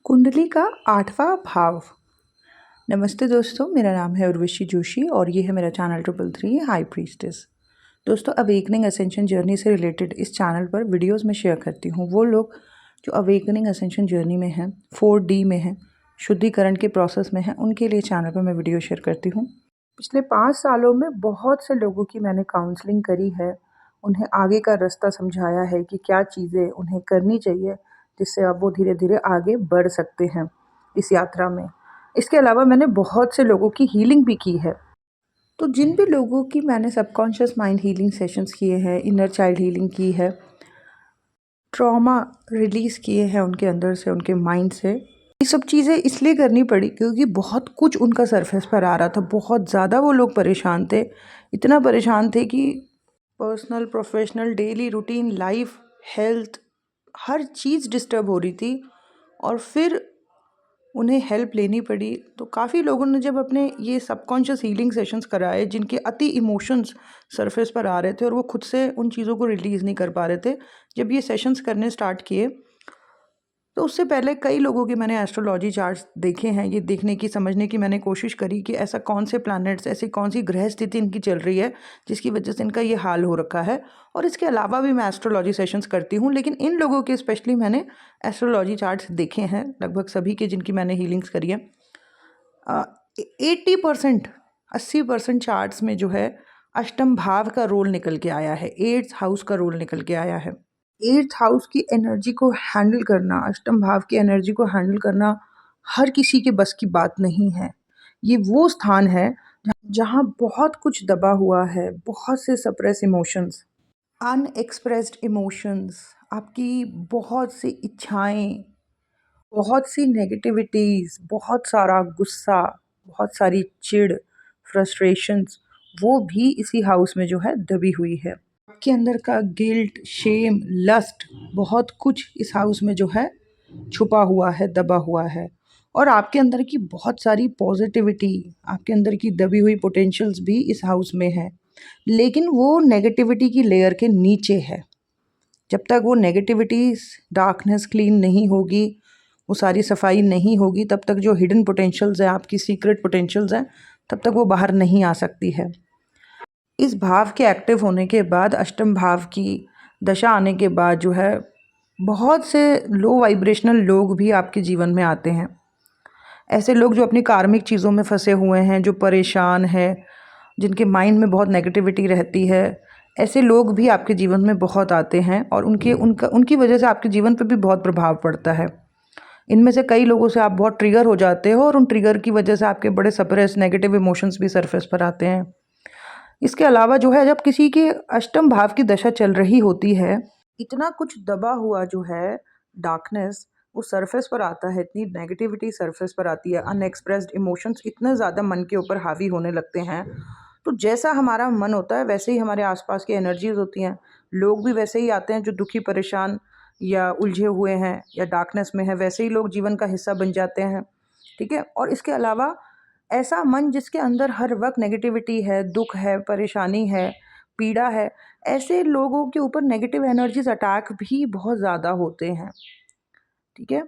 कुंडली का 8वां भाव। नमस्ते दोस्तों, मेरा नाम है उर्वशी जोशी और ये है मेरा चैनल 333 हाई प्रीस्टेस। दोस्तों, अवेकनिंग असेंशन जर्नी से रिलेटेड इस चैनल पर वीडियोस में शेयर करती हूँ। वो लोग जो अवेकनिंग असेंशन जर्नी में हैं, 4D में हैं, शुद्धिकरण के प्रोसेस में हैं, उनके लिए चैनल पर मैं वीडियो शेयर करती हूँ। पिछले 5 सालों में बहुत से लोगों की मैंने काउंसलिंग करी है, उन्हें आगे का रास्ता समझाया है कि क्या चीज़ें उन्हें करनी चाहिए जिससे अब वो धीरे धीरे आगे बढ़ सकते हैं इस यात्रा में। इसके अलावा मैंने बहुत से लोगों की हीलिंग भी की है। तो जिन भी लोगों की मैंने सबकॉन्शियस माइंड हीलिंग सेशंस किए हैं, इनर चाइल्ड हीलिंग की है, ट्रॉमा रिलीज़ किए हैं उनके अंदर से, उनके माइंड से, ये सब चीज़ें इसलिए करनी पड़ी क्योंकि बहुत कुछ उनका सरफेस पर आ रहा था। बहुत ज़्यादा वो लोग परेशान थे, इतना परेशान थे कि personal, professional, daily routine, life, health, हर चीज़ डिस्टर्ब हो रही थी और फिर उन्हें हेल्प लेनी पड़ी। तो काफ़ी लोगों ने जब अपने ये सबकॉन्शियस हीलिंग सेशंस कराए जिनके अति इमोशंस सरफेस पर आ रहे थे और वो खुद से उन चीज़ों को रिलीज़ नहीं कर पा रहे थे, जब ये सेशंस करने स्टार्ट किए तो उससे पहले कई लोगों के मैंने एस्ट्रोलॉजी चार्ट्स देखे हैं। ये देखने की, समझने की मैंने कोशिश करी कि ऐसा कौन से प्लैनेट्स, ऐसी कौन सी ग्रह स्थिति इनकी चल रही है जिसकी वजह से इनका ये हाल हो रखा है। और इसके अलावा भी मैं एस्ट्रोलॉजी सेशंस करती हूँ, लेकिन इन लोगों के स्पेशली मैंने एस्ट्रोलॉजी चार्ट्स देखे हैं, लगभग सभी के जिनकी मैंने हीलिंग्स करी है। 80%, 80% चार्ट्स में जो है अष्टम भाव का रोल निकल के आया है, 8th हाउस का रोल निकल के आया है। 8th हाउस की एनर्जी को हैंडल करना, अष्टम भाव की एनर्जी को हैंडल करना हर किसी के बस की बात नहीं है। ये वो स्थान है जहाँ बहुत कुछ दबा हुआ है, बहुत से सप्रेस इमोशंस, अनएक्सप्रेस्ड इमोशंस, आपकी बहुत सी इच्छाएं, बहुत सी नेगेटिविटीज़, बहुत सारा गुस्सा, बहुत सारी चिढ़, फ्रस्ट्रेशंस, वो भी इसी हाउस में जो है दबी हुई है। आपके अंदर का गिल्ट, शेम, लस्ट, बहुत कुछ इस हाउस में जो है छुपा हुआ है, दबा हुआ है। और आपके अंदर की बहुत सारी पॉजिटिविटी, आपके अंदर की दबी हुई पोटेंशियल्स भी इस हाउस में है, लेकिन वो नेगेटिविटी की लेयर के नीचे है। जब तक वो नेगेटिविटीज़, डार्कनेस क्लीन नहीं होगी, वो सारी सफाई नहीं होगी, तब तक जो हिडन पोटेंशियल्स हैं, आपकी सीक्रेट पोटेंशियल्स हैं, तब तक वो बाहर नहीं आ सकती है। इस भाव के एक्टिव होने के बाद, अष्टम भाव की दशा आने के बाद जो है, बहुत से लो वाइब्रेशनल लोग भी आपके जीवन में आते हैं। ऐसे लोग जो अपनी कार्मिक चीज़ों में फंसे हुए हैं, जो परेशान है, जिनके माइंड में बहुत नेगेटिविटी रहती है, ऐसे लोग भी आपके जीवन में बहुत आते हैं और उनकी वजह से आपके जीवन पर भी बहुत प्रभाव पड़ता है। इनमें से कई लोगों से आप बहुत ट्रिगर हो जाते हो और उन ट्रिगर की वजह से आपके बड़े सप्रेस नेगेटिव इमोशंस भी सरफेस पर आते हैं। इसके अलावा जो है, जब किसी के अष्टम भाव की दशा चल रही होती है, इतना कुछ दबा हुआ जो है डार्कनेस, वो सरफेस पर आता है, इतनी नेगेटिविटी सरफेस पर आती है, अनएक्सप्रेस्ड इमोशंस इतने ज़्यादा मन के ऊपर हावी होने लगते हैं। तो जैसा हमारा मन होता है वैसे ही हमारे आसपास की एनर्जीज होती हैं। लोग भी वैसे ही आते हैं जो दुखी, परेशान या उलझे हुए हैं या डार्कनेस में है, वैसे ही लोग जीवन का हिस्सा बन जाते हैं। ठीक है। और इसके अलावा ऐसा मन जिसके अंदर हर वक्त नेगेटिविटी है, दुख है, परेशानी है, पीड़ा है, ऐसे लोगों के ऊपर नेगेटिव एनर्जीज अटैक भी बहुत ज़्यादा होते हैं। ठीक है।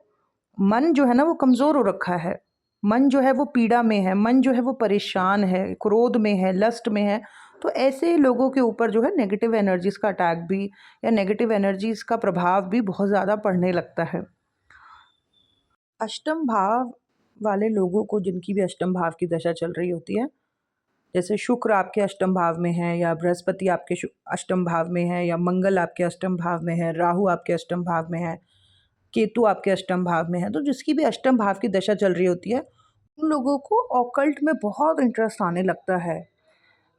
मन जो है ना वो कमज़ोर हो रखा है, मन जो है वो पीड़ा में है, मन जो है वो परेशान है, क्रोध में है, लस्ट में है। तो ऐसे लोगों के ऊपर जो है नेगेटिव एनर्जीज़ का अटैक भी या नेगेटिव एनर्जीज़ का प्रभाव भी बहुत ज़्यादा पड़ने लगता है। अष्टम भाव वाले लोगों को, जिनकी भी अष्टम भाव की दशा चल रही होती है, जैसे शुक्र आपके अष्टम भाव में है या बृहस्पति आपके अष्टम भाव में है या मंगल आपके अष्टम भाव में है, राहु आपके अष्टम भाव में है, केतु आपके अष्टम भाव में है, तो जिसकी भी अष्टम भाव की दशा चल रही होती है, उन लोगों को ऑकल्ट में बहुत इंटरेस्ट आने लगता है।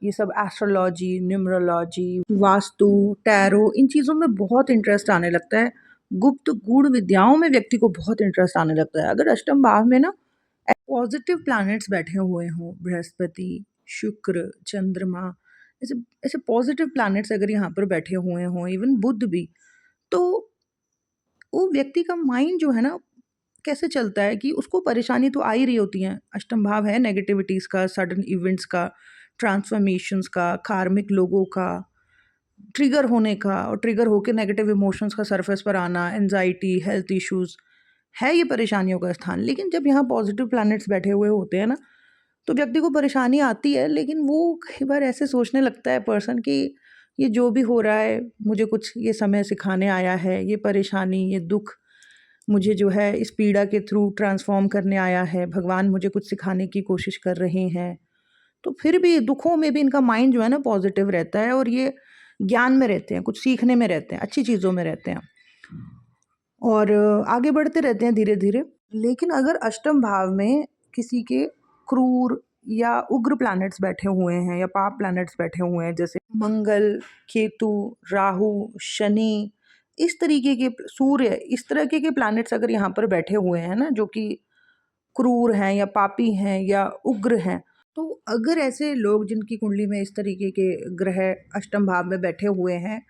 ये सब एस्ट्रोलॉजी, न्यूमरोलॉजी, वास्तु, टैरो, इन चीज़ों में बहुत इंटरेस्ट आने लगता है। गुप्त गूढ़ विद्याओं में व्यक्ति को बहुत इंटरेस्ट आने लगता है। अगर अष्टम भाव में ना पॉजिटिव प्लैनेट्स बैठे हुए हों, बृहस्पति, शुक्र, चंद्रमा, ऐसे ऐसे पॉजिटिव प्लैनेट्स अगर यहाँ पर बैठे हुए हों, इवन बुध भी, तो वो व्यक्ति का माइंड जो है ना, कैसे चलता है कि उसको परेशानी तो आ ही रही होती है। अष्टम भाव है नेगेटिविटीज़ का, सडन इवेंट्स का, ट्रांसफॉर्मेशंस का, कार्मिक लोगों का, ट्रिगर होने का, और ट्रिगर होकर नेगेटिव इमोशंस का सरफेस पर आना, एंजाइटी, हेल्थ इश्यूज़, है ये परेशानियों का स्थान। लेकिन जब यहाँ पॉजिटिव प्लैनेट्स बैठे हुए होते हैं ना, तो व्यक्ति को परेशानी आती है, लेकिन वो कई बार ऐसे सोचने लगता है पर्सन कि ये जो भी हो रहा है, मुझे कुछ ये समय सिखाने आया है, ये परेशानी, ये दुःख मुझे जो है इस पीड़ा के थ्रू ट्रांसफ़ॉर्म करने आया है, भगवान मुझे कुछ सिखाने की कोशिश कर रहे हैं। तो फिर भी दुखों में भी इनका माइंड जो है ना पॉजिटिव रहता है और ये ज्ञान में रहते हैं, कुछ सीखने में रहते हैं, अच्छी चीज़ों में रहते हैं और आगे बढ़ते रहते हैं धीरे-धीरे। लेकिन अगर अष्टम भाव में किसी के क्रूर या उग्र प्लैनेट्स बैठे हुए हैं या पाप प्लैनेट्स बैठे हुए हैं, जैसे मंगल, केतु, राहु, शनि, इस तरीके के सूर्य, इस तरह के प्लैनेट्स अगर यहाँ पर बैठे हुए हैं ना, जो कि क्रूर हैं या पापी हैं या उग्र हैं, तो अगर ऐसे लोग जिनकी कुंडली में इस तरीके के ग्रह अष्टम भाव में बैठे हुए हैं,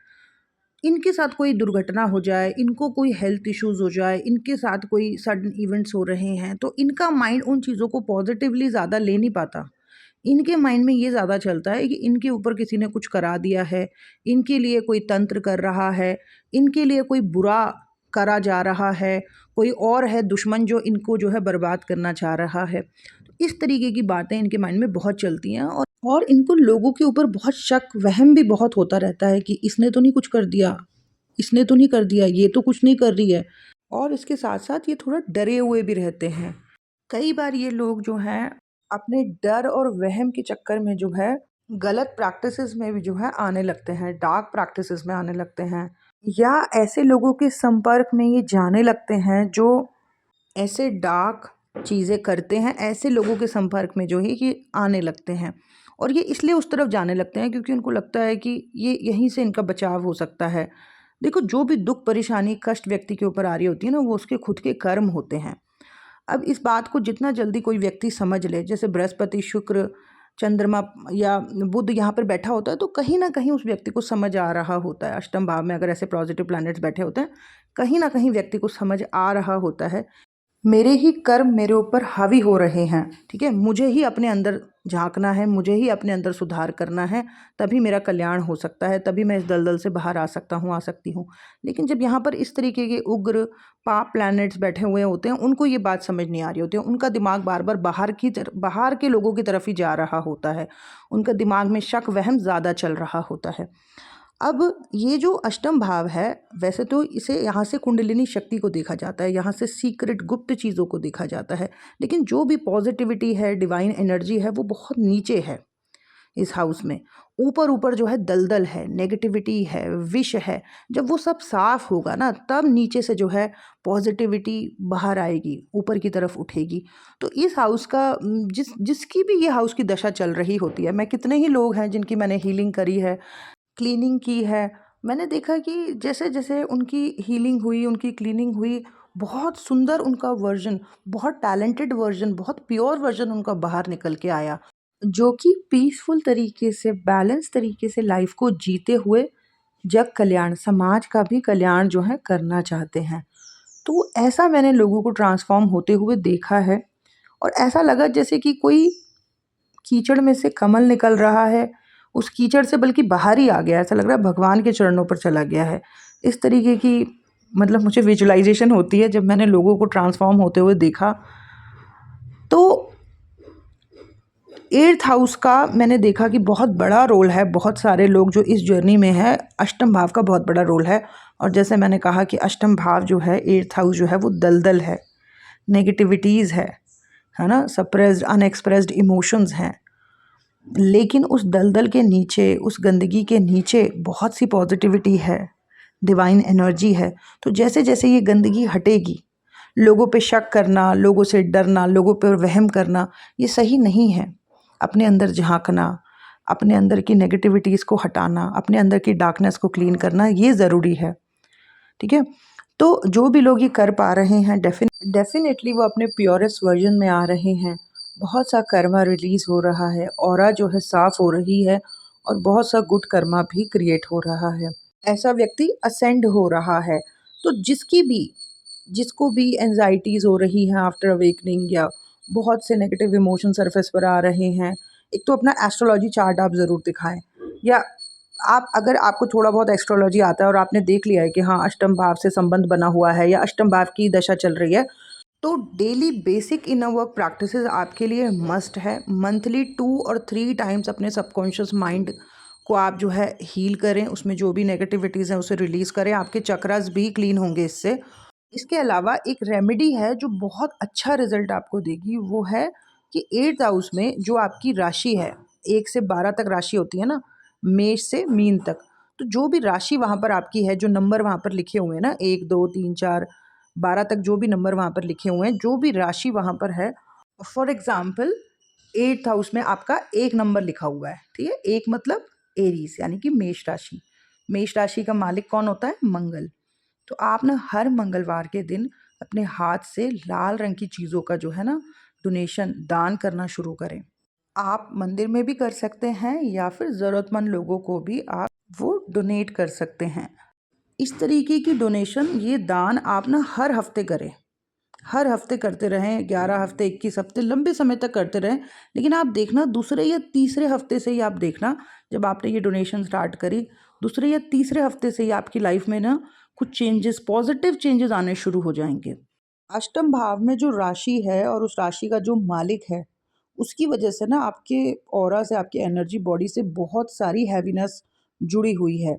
इनके साथ कोई दुर्घटना हो जाए, इनको कोई हेल्थ इश्यूज़ हो जाए, इनके साथ कोई सडन इवेंट्स हो रहे हैं, तो इनका माइंड उन चीज़ों को पॉजिटिवली ज़्यादा ले नहीं पाता। इनके माइंड में ये ज़्यादा चलता है कि इनके ऊपर किसी ने कुछ करा दिया है, इनके लिए कोई तंत्र कर रहा है, इनके लिए कोई बुरा करा जा रहा है, कोई और है दुश्मन जो इनको जो है बर्बाद करना चाह रहा है। तो इस तरीके की बातें इनके माइंड में बहुत चलती हैं और इनको लोगों के ऊपर बहुत शक, वहम भी बहुत होता रहता है कि इसने तो नहीं कुछ कर दिया, इसने तो नहीं कर दिया, ये तो कुछ नहीं कर रही है। और इसके साथ-साथ ये थोड़ा डरे हुए भी रहते हैं। कई बार ये लोग जो हैं अपने डर और वहम के चक्कर में जो है गलत प्रैक्टिसेस में भी जो है आने लगते हैं, डार्क प्रैक्टिसेस में आने लगते हैं या ऐसे लोगों के संपर्क में ये जाने लगते हैं जो ऐसे डार्क चीज़ें करते हैं, ऐसे लोगों के संपर्क में जो है ये आने लगते हैं और ये इसलिए उस तरफ जाने लगते हैं क्योंकि उनको लगता है कि ये यहीं से इनका बचाव हो सकता है। देखो, जो भी दुःख, परेशानी, कष्ट व्यक्ति के ऊपर आ रही होती है ना, वो उसके खुद के कर्म होते हैं। अब इस बात को जितना जल्दी कोई व्यक्ति समझ ले, जैसे बृहस्पति, शुक्र, चंद्रमा या बुध यहाँ पर बैठा होता है, तो कहीं न कहीं उस व्यक्ति को समझ आ रहा होता है। अष्टम भाव में अगर ऐसे पॉजिटिव प्लैनेट्स बैठे होते हैं, कहीं न कहीं व्यक्ति को समझ आ रहा होता है मेरे ही कर्म मेरे ऊपर हावी हो रहे हैं, ठीक है? मुझे ही अपने अंदर झाँकना है, मुझे ही अपने अंदर सुधार करना है, तभी मेरा कल्याण हो सकता है, तभी मैं इस दलदल से बाहर आ सकता हूँ, आ सकती हूँ। लेकिन जब यहाँ पर इस तरीके के उग्र पाप प्लैनेट्स बैठे हुए होते हैं, उनको ये बात समझ नहीं आ रही होती है। उनका दिमाग बार-बार बाहर के लोगों की तरफ ही जा रहा होता है। उनका दिमाग में शक, वहम ज़्यादा चल रहा होता है। अब ये जो अष्टम भाव है, वैसे तो इसे यहाँ से कुंडलिनी शक्ति को देखा जाता है, यहाँ से सीक्रेट गुप्त चीज़ों को देखा जाता है। लेकिन जो भी पॉजिटिविटी है, डिवाइन एनर्जी है, वो बहुत नीचे है इस हाउस में। ऊपर-ऊपर जो है दलदल है, नेगेटिविटी है, विष है। जब वो सब साफ़ होगा ना, तब नीचे से जो है पॉजिटिविटी बाहर आएगी, ऊपर की तरफ उठेगी। तो इस हाउस का जिसकी भी ये हाउस की दशा चल रही होती है, मैं कितने ही लोग हैं जिनकी मैंने हीलिंग करी है, क्लीनिंग की है। मैंने देखा कि जैसे-जैसे उनकी हीलिंग हुई, उनकी क्लीनिंग हुई, बहुत सुंदर उनका वर्ज़न, बहुत टैलेंटेड वर्ज़न, बहुत प्योर वर्ज़न उनका बाहर निकल के आया, जो कि पीसफुल तरीके से, बैलेंस तरीके से लाइफ़ को जीते हुए जग कल्याण, समाज का भी कल्याण जो है करना चाहते हैं। तो ऐसा मैंने लोगों को ट्रांसफ़ॉर्म होते हुए देखा है और ऐसा लगा जैसे कि कोई कीचड़ में से कमल निकल रहा है, उस कीचड़ से बल्कि बाहर ही आ गया, ऐसा लग रहा है भगवान के चरणों पर चला गया है। इस तरीके की मतलब मुझे विजुअलाइज़ेशन होती है जब मैंने लोगों को ट्रांसफ़ॉर्म होते हुए देखा। तो 8th हाउस का मैंने देखा कि बहुत बड़ा रोल है, बहुत सारे लोग जो इस जर्नी में हैं, अष्टम भाव का बहुत बड़ा रोल है और जैसे मैंने कहा कि अष्टम भाव जो है, 8th हाउस जो है वो दलदल है, नेगेटिविटीज़ है ना? सप्रेस्ड, अनएक्सप्रेस्ड इमोशंस हैं। लेकिन उस दलदल के नीचे, उस गंदगी के नीचे बहुत सी पॉजिटिविटी है, डिवाइन एनर्जी है। तो जैसे-जैसे ये गंदगी हटेगी, लोगों पे शक करना, लोगों से डरना, लोगों पर वहम करना, ये सही नहीं है। अपने अंदर झाँकना, अपने अंदर की नेगेटिविटीज़ को हटाना, अपने अंदर की डार्कनेस को क्लीन करना, ये ज़रूरी है, ठीक है? तो जो भी लोग ये कर पा रहे हैं, डेफ़िनेटली वो अपने प्योरेस्ट वर्ज़न में आ रहे हैं। बहुत सा कर्मा रिलीज़ हो रहा है, ऑरा जो है साफ़ हो रही है और बहुत सा गुड कर्मा भी क्रिएट हो रहा है। ऐसा व्यक्ति असेंड हो रहा है। तो जिसको भी एंग्ज़ायटीज़ हो रही हैं आफ्टर अवेकनिंग या बहुत से नेगेटिव इमोशन सरफ़ेस पर आ रहे हैं, एक तो अपना एस्ट्रोलॉजी चार्ट आप ज़रूर दिखाएँ या आप अगर आपको थोड़ा बहुत एस्ट्रोलॉजी आता है और आपने देख लिया है कि हाँ, अष्टम भाव से संबंध बना हुआ है या अष्टम भाव की दशा चल रही है, तो daily basic inner work practices आपके लिए मस्ट है। मंथली 2 और 3 टाइम्स अपने सबकॉन्शियस माइंड को आप जो है हील करें, उसमें जो भी नेगेटिविटीज़ हैं उसे रिलीज़ करें, आपके चक्रास भी क्लीन होंगे इससे। इसके अलावा एक रेमेडी है जो बहुत अच्छा रिजल्ट आपको देगी, वो है कि 8th हाउस में जो आपकी राशि है, 1 से 12 तक राशि होती है ना, मेष से मीन तक, तो जो भी राशि वहाँ पर आपकी है, जो नंबर वहाँ पर लिखे हुए हैं ना, 1 2 3 4 12 तक जो भी नंबर वहाँ पर लिखे हुए हैं, जो भी राशि वहाँ पर है, फॉर एग्जाम्पल 8th हाउस में आपका 1 नंबर लिखा हुआ है, ठीक है? 1 मतलब एरीज यानी कि मेष राशि। मेष राशि का मालिक कौन होता है? मंगल। तो आप ना हर मंगलवार के दिन अपने हाथ से लाल रंग की चीज़ों का जो है ना डोनेशन दान करना शुरू करें। आप मंदिर में भी कर सकते हैं या फिर ज़रूरतमंद लोगों को भी आप वो डोनेट कर सकते हैं। इस तरीके की डोनेशन, ये दान आप ना हर हफ्ते करें, हर हफ्ते करते रहें, 11 हफ्ते, 21 हफ्ते, लंबे समय तक करते रहें। लेकिन आप देखना दूसरे या तीसरे हफ्ते से ही आप देखना, जब आपने ये डोनेशन स्टार्ट करी, दूसरे या तीसरे हफ्ते से ही आपकी लाइफ में ना कुछ चेंजेस, पॉजिटिव चेंजेस आने शुरू हो जाएंगे। अष्टम भाव में जो राशि है और उस राशि का जो मालिक है, उसकी वजह से ना आपके ऑरा से, आपकी एनर्जी बॉडी से बहुत सारी हैवीनेस जुड़ी हुई है।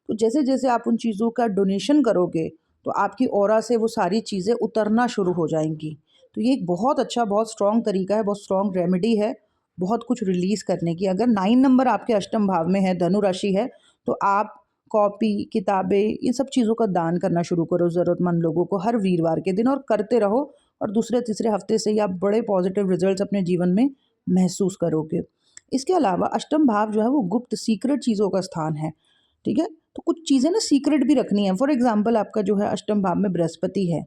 तो जैसे जैसे आप उन चीज़ों का डोनेशन करोगे, तो आपकी ऑरा से वो सारी चीज़ें उतरना शुरू हो जाएंगी। तो ये एक बहुत अच्छा, बहुत स्ट्रॉन्ग तरीका है, बहुत स्ट्रॉन्ग रेमेडी है बहुत कुछ रिलीज़ करने की। अगर 9 नंबर आपके अष्टम भाव में है, धनु राशि है, तो आप कॉपी, किताबें, इन सब चीज़ों का दान करना शुरू करो ज़रूरतमंद लोगों को हर वीरवार के दिन, और करते रहो। और दूसरे तीसरे हफ्ते से ही आप बड़े पॉजिटिव रिजल्ट्स अपने जीवन में महसूस करोगे। इसके अलावा अष्टम भाव जो है वो गुप्त सीक्रेट चीज़ों का स्थान है, ठीक है? तो कुछ चीज़ें ना सीक्रेट भी रखनी है। फॉर एग्जाम्पल आपका जो है अष्टम भाव में बृहस्पति है,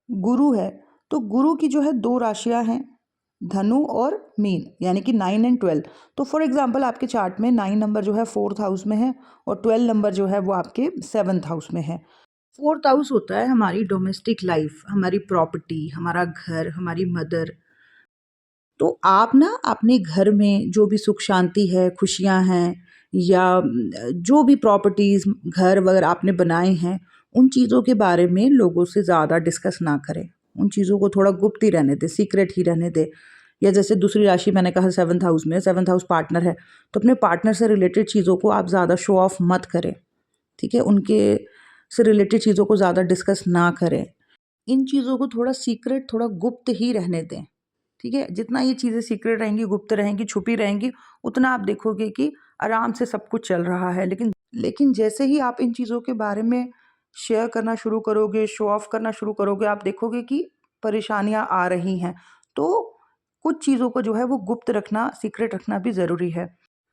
गुरु है, तो गुरु की जो है 2 राशियाँ हैं, धनु और मीन, यानी कि 9 एंड 12। तो फॉर एग्जांपल आपके चार्ट में 9 नंबर जो है 4th हाउस में है और 12 नंबर जो है वो आपके 7th हाउस में है। 4th हाउस होता है हमारी डोमेस्टिक लाइफ, हमारी प्रॉपर्टी, हमारा घर, हमारी मदर। तो आप ना अपने घर में जो भी सुख शांति है, खुशियाँ हैं, या जो भी प्रॉपर्टीज़, घर वगैरह आपने बनाए हैं, उन चीज़ों के बारे में लोगों से ज़्यादा डिस्कस ना करें। उन चीज़ों को थोड़ा गुप्त ही रहने दें, सीक्रेट ही रहने दें। या जैसे दूसरी राशि मैंने कहा 7th हाउस में, 7th हाउस पार्टनर है, तो अपने पार्टनर से रिलेटेड चीज़ों को आप ज़्यादा शो ऑफ मत करें, ठीक है? उनके से रिलेटेड चीज़ों को ज़्यादा डिस्कस ना करें। इन चीज़ों को थोड़ा सीक्रेट, थोड़ा गुप्त ही रहने दें, ठीक है? जितना ये चीज़ें सीक्रेट रहेंगी, गुप्त रहेंगी, छुपी रहेंगी, उतना आप देखोगे कि आराम से सब कुछ चल रहा है। लेकिन लेकिन जैसे ही आप इन चीज़ों के बारे में शेयर करना शुरू करोगे, शो ऑफ करना शुरू करोगे, आप देखोगे कि परेशानियाँ आ रही हैं। तो कुछ चीज़ों को जो है वो गुप्त रखना, सीक्रेट रखना भी ज़रूरी है।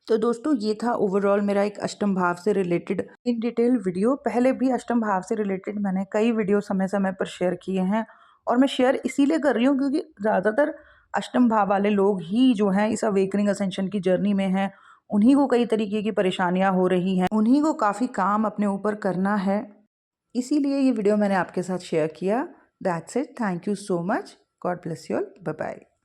तो दोस्तों, ये था ओवरऑल मेरा एक अष्टम भाव से रिलेटेड इन डिटेल वीडियो। पहले भी अष्टम भाव से रिलेटेड मैंने कई वीडियो समय समय पर शेयर किए हैं, और मैं शेयर इसीलिए कर रही हूँ क्योंकि ज़्यादातर अष्टम भाव वाले लोग ही जो हैं इस अवेकनिंग असेंशन की जर्नी में हैं। उन्हीं को कई तरीके की परेशानियाँ हो रही हैं, उन्हीं को काफ़ी काम अपने ऊपर करना है। इसीलिए ये वीडियो मैंने आपके साथ शेयर किया। That's it. Thank you so much. God bless you all. Bye bye.